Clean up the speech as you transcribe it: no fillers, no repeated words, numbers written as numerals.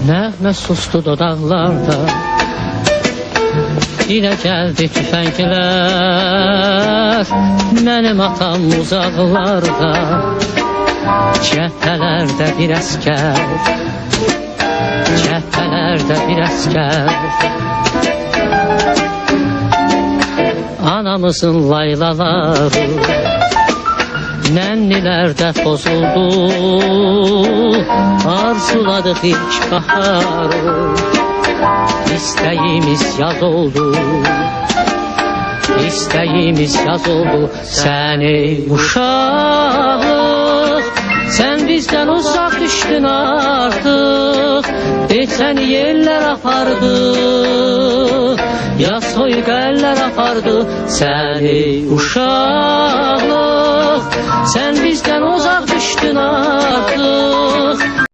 Nəğmə sustu dodaqlarda, dilə gəldi tüfənglər. Mənim atam uzaqlarda, cəbhələrdə bir əskər, cəbhələrdə bir əskər. Anamızın laylaları nənnilərdə pozuldu, arzuladıq ilk baharı, İstəyimiz yaz oldu, İstəyimiz yaz oldu. Səni uşaq, sən bizdən uzaq düşdün artıq, səni yerlər apardı, ya soyuq əllər apardı. Səni uşaq, sən bizdən uzaq düşdün artıq,